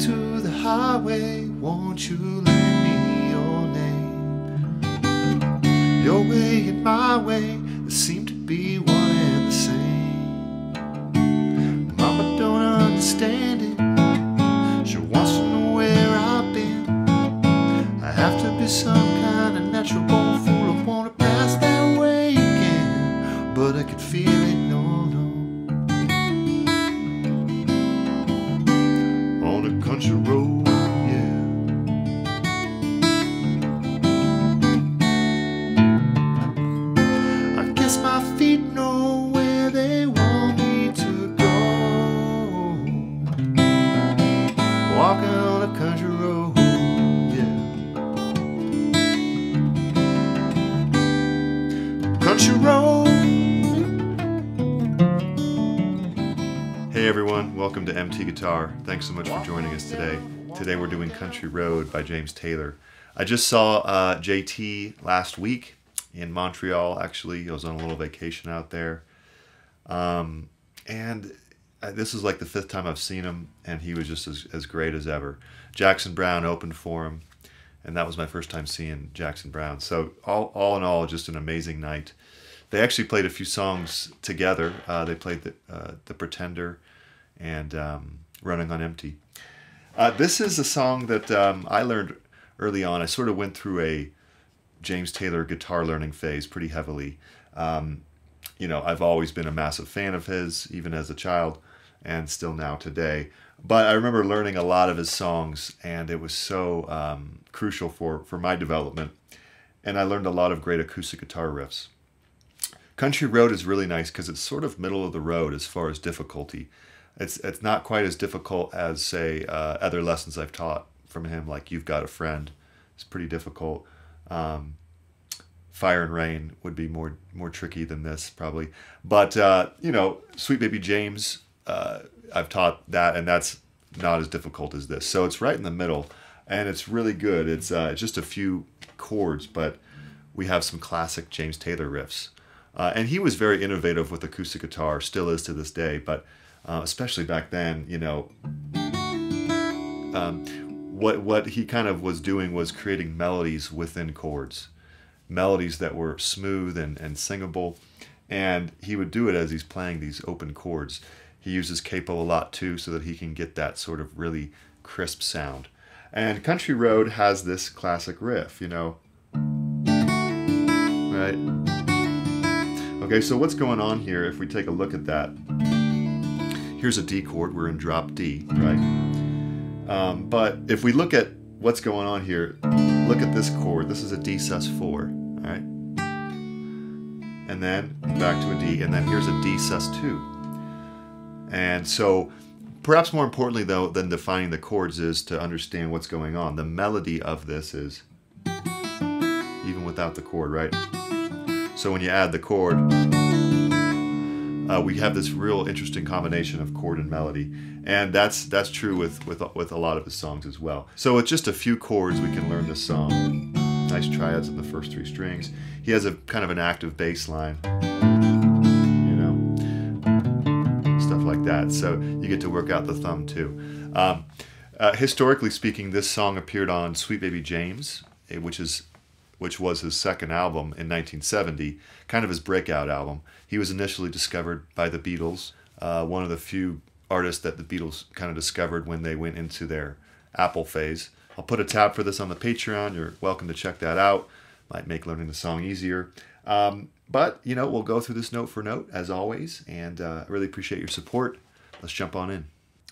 to the highway, won't you lend me your name? Your way and my way, they seem to be one and the same. Mama don't understand it, she wants to know where I've been. I have to be some kind of natural born fool, I wanna pass that way again, but I can feel it, no. On a country road, yeah. I guess my feet know where they want me to go. Walking on a country road, yeah. Country road. Hey everyone, welcome to MT Guitar. Thanks so much for joining us today. Today we're doing Country Road by James Taylor. I just saw JT last week in Montreal, actually. I was on a little vacation out there. This is like the 5th time I've seen him, and he was just as great as ever. Jackson Browne opened for him, and that was my first time seeing Jackson Browne. So all in all, just an amazing night. They actually played a few songs together. They played the Pretender and Running on Empty. This is a song that I learned early on. I sort of went through a James Taylor guitar learning phase pretty heavily. You know, I've always been a massive fan of his, even as a child, and still now today. But I remember learning a lot of his songs, and it was so crucial for my development. And I learned a lot of great acoustic guitar riffs. Country Road is really nice because it's sort of middle of the road as far as difficulty. It's not quite as difficult as, say, other lessons I've taught from him, like You've Got a Friend. It's pretty difficult. Fire and Rain would be more tricky than this, probably. But, you know, Sweet Baby James, I've taught that, and that's not as difficult as this. So it's right in the middle, and it's really good. It's just a few chords, but we have some classic James Taylor riffs. And he was very innovative with acoustic guitar, still is to this day, but especially back then, you know, what he kind of was doing was creating melodies within chords. Melodies that were smooth and singable, and he would do it as he's playing these open chords. He uses capo a lot too, so that he can get that sort of really crisp sound. And Country Road has this classic riff, you know, right? Okay, so what's going on here if we take a look at that? Here's a D chord, we're in drop D, right? But if we look at what's going on here, look at this chord. This is a D sus4, all right? And then back to a D, and then here's a D sus2. And so, perhaps more importantly though than defining the chords is to understand what's going on. The melody of this is even without the chord, right? So when you add the chord, we have this real interesting combination of chord and melody, and that's true with a lot of his songs as well. So with just a few chords, we can learn this song. Nice triads in the first 3 strings. He has a kind of an active bass line, you know, stuff like that. So you get to work out the thumb too. Historically speaking, this song appeared on Sweet Baby James, which was his second album in 1970, kind of his breakout album. He was initially discovered by the Beatles, one of the few artists that the Beatles kind of discovered when they went into their Apple phase. I'll put a tab for this on the Patreon. You're welcome to check that out. Might make learning the song easier. But, you know, we'll go through this note for note, as always, and I really appreciate your support. Let's jump on in.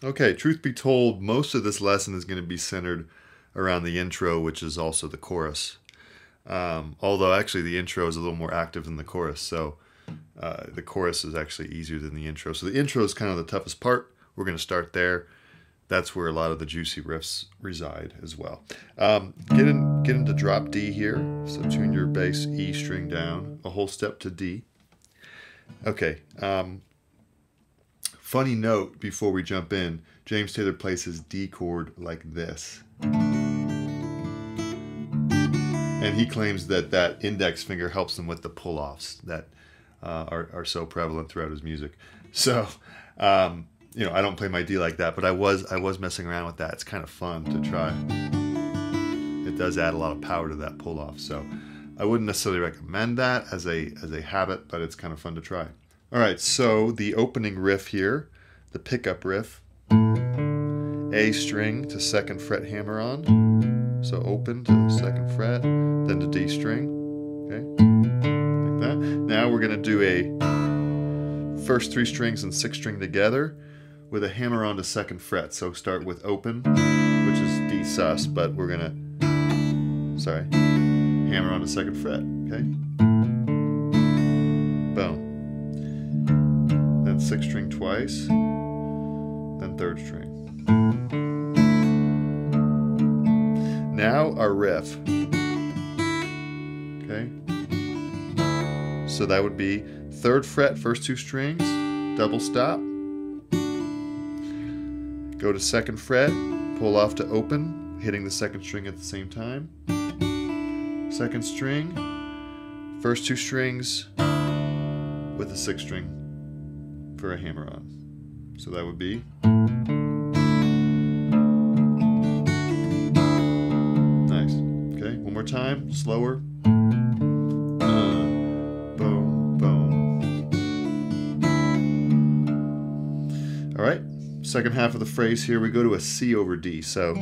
Okay, truth be told, most of this lesson is going to be centered around the intro, which is also the chorus. Although actually the intro is a little more active than the chorus, so the chorus is actually easier than the intro. So the intro is kind of the toughest part. We're going to start there. That's where a lot of the juicy riffs reside as well. Get into drop D here. So tune your bass E string down a whole step to D. Okay. Funny note before we jump in, James Taylor plays his D chord like this. And he claims that that index finger helps him with the pull-offs that are so prevalent throughout his music. So you know, I don't play my D like that, but I was messing around with that. It's kind of fun to try. It does add a lot of power to that pull off. So I wouldn't necessarily recommend that as a habit, but it's kind of fun to try. All right, so the opening riff here, the pickup riff, A string to 2nd fret hammer on. So open to the 2nd fret, then to D string. Okay, like that. Now we're going to do a first 3 strings and 6th string together with a hammer on to 2nd fret. So start with open, which is D sus, but we're going to, hammer on to 2nd fret. Okay, boom. Then 6th string twice, then 3rd string. Now our riff. Okay, so that would be 3rd fret, first 2 strings, double stop, go to 2nd fret, pull off to open, hitting the 2nd string at the same time, 2nd string, first 2 strings with the 6th string for a hammer on. So that would be nice. Okay, one more time, slower. Boom, boom. All right, second half of the phrase here, we go to a C over D. So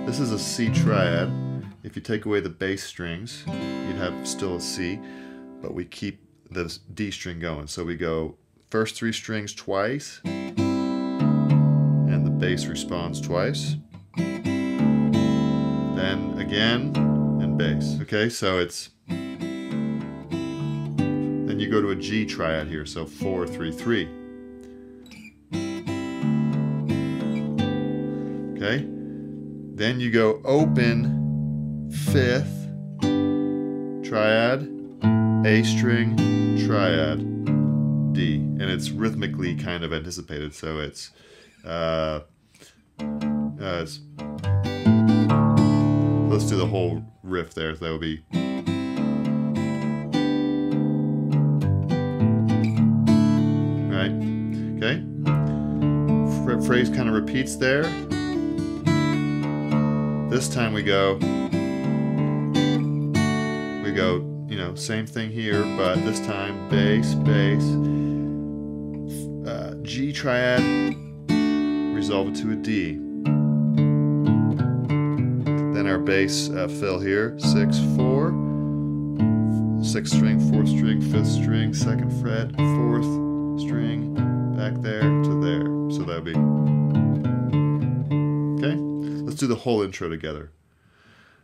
this is a C triad. If you take away the bass strings, you'd have still a C, but we keep the D string going. So we go first 3 strings twice, and the bass responds twice, then again, and bass. Okay, so it's, then you go to a G triad here, so 4, 3, 3. Okay, then you go open 5th triad, A string, triad, D, and it's rhythmically kind of anticipated, so it's let's do the whole riff there. So that would be right. Okay, phrase kind of repeats there. This time we go, you know, same thing here, but this time bass, bass, G triad, resolve it to a D. Then our bass fill here, 6, 4, 6th string, 4th string, 5th string, 2nd fret, 4th string, back there to there. So that would be, okay? Let's do the whole intro together.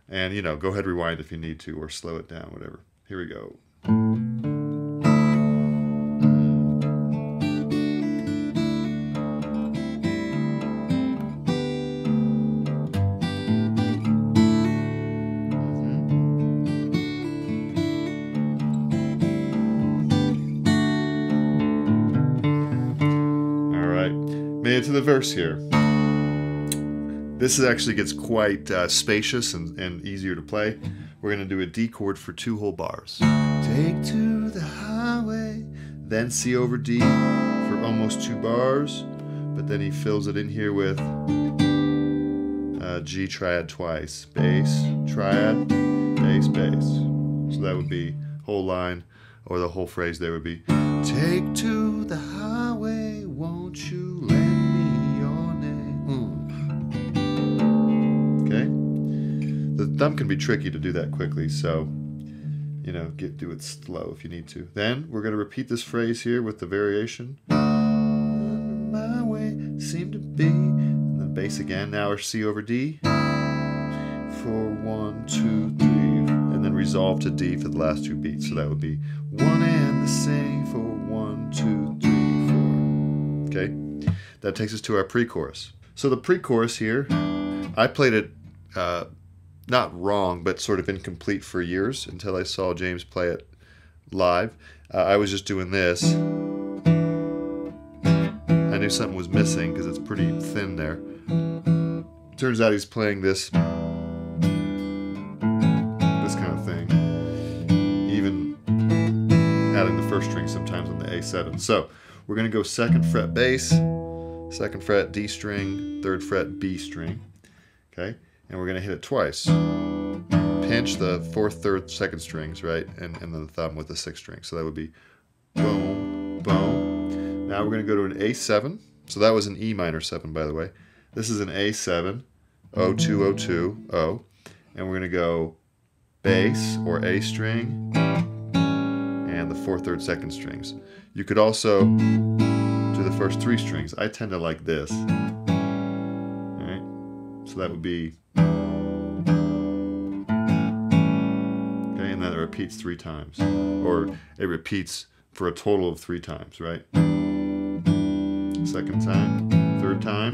And, you know, go ahead, rewind if you need to, or slow it down, whatever. Here we go. All right, made it to the verse here. This actually gets quite spacious and easier to play. We're going to do a D chord for 2 whole bars. Take to the highway, then C over D for almost 2 bars, but then he fills it in here with G triad twice. Bass, triad, bass, bass. So that would be whole line, or the whole phrase there would be, take to the highway, won't you lend me your name? Okay? The thumb can be tricky to do that quickly, so, you know, do it slow if you need to. Then we're going to repeat this phrase here with the variation. My way seemed to be, and then bass again. Now our C over D for 1, 2, 3, and then resolve to D for the last 2 beats. So that would be one and the same for 1, 2, 3, 4. Okay, that takes us to our pre-chorus. So the pre-chorus here, I played it not wrong, but sort of incomplete for years until I saw James play it live. I was just doing this. I knew something was missing because it's pretty thin there. Turns out he's playing this kind of thing, even adding the first string sometimes on the A7. So we're going to go 2nd fret bass, 2nd fret D string, 3rd fret B string. Okay, and we're going to hit it twice. Pinch the 4th, 3rd, 2nd strings, right, and then the thumb with the 6th string. So that would be boom, boom. Now we're going to go to an A7. So that was an E minor 7, by the way. This is an A7, O2, O2, O, and we're going to go bass or A string and the 4th, 3rd, 2nd strings. You could also do the first 3 strings. I tend to like this. All right, so that would be. And then it repeats 3 times, or it repeats for a total of 3 times, right? 2nd time, 3rd time.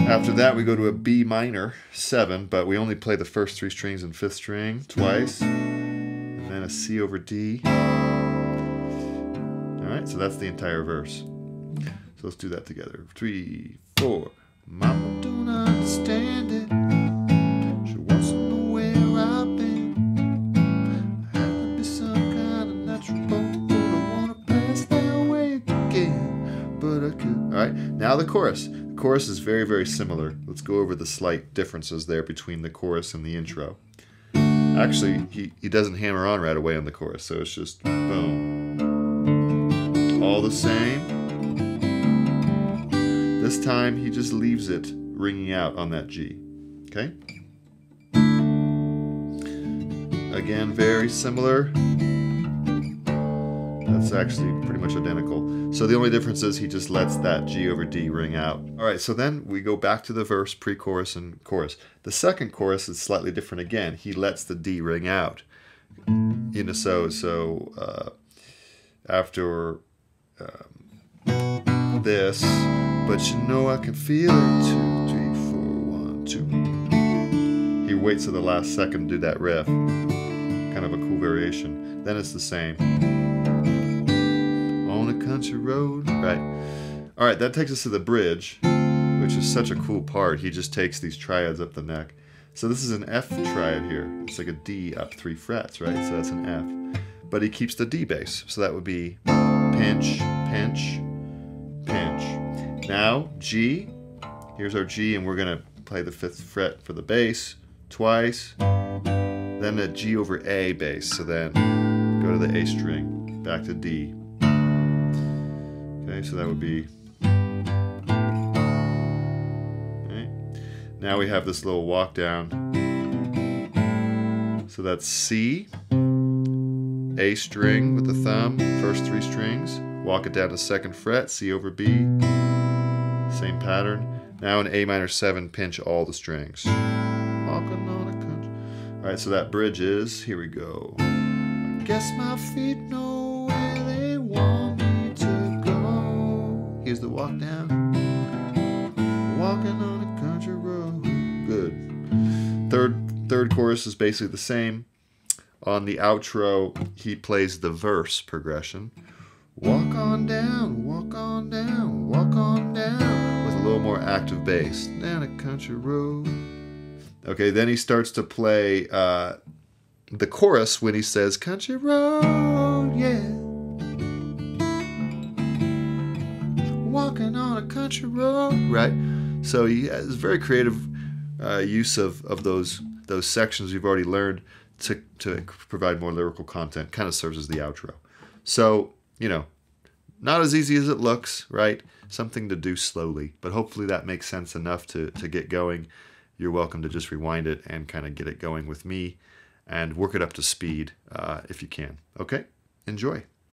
After that, we go to a B minor 7, but we only play the first 3 strings and 5th string twice, and then a C over D. All right, so that's the entire verse. So let's do that together. 3, 4. Mama don't understand it. She wants to know where I've been. I have to be some kind of natural, but I want to pass that way again. But I could. All right, now the chorus. The chorus is very, very similar. Let's go over the slight differences there between the chorus and the intro. Actually, he doesn't hammer on right away on the chorus, so it's just boom. All the same. This time he just leaves it ringing out on that G. Okay? Again, very similar. That's actually pretty much identical. So the only difference is he just lets that G over D ring out. All right, so then we go back to the verse, pre-chorus, and chorus. The second chorus is slightly different again. He lets the D ring out. You know, so after this, but you know I can feel it. 2, 3, 4, 1, 2. He waits to the last second to do that riff. Kind of a cool variation. Then it's the same. On a country road. Right. All right, that takes us to the bridge, which is such a cool part. He just takes these triads up the neck. So this is an F triad here. It's like a D up 3 frets, right? So that's an F. But he keeps the D bass. So that would be pinch, pinch, pinch. Now, G. Here's our G, and we're going to play the 5th fret for the bass twice. Then a G over A bass. So then go to the A string, back to D. Okay, so that would be. Okay. Now we have this little walk down. So that's C, A string with the thumb, first 3 strings. Walk it down to 2nd fret, C over B. Same pattern. Now in A minor 7, pinch all the strings. Walking on a country. All right, so that bridge is, here we go. I guess my feet know where they want me to go. Here's the walk down. Walking on a country road. Good. Third chorus is basically the same. On the outro, he plays the verse progression. Walk on down, walk on down, walk on down, with a little more active bass. Down a country road. Okay, then he starts to play the chorus when he says, country road, yeah. Walking on a country road, right? So he has very creative use of those sections we've already learned to provide more lyrical content. Kind of serves as the outro. So, you know, not as easy as it looks, right? Something to do slowly, but hopefully that makes sense enough to get going. You're welcome to just rewind it and kind of get it going with me and work it up to speed if you can. Okay? Enjoy.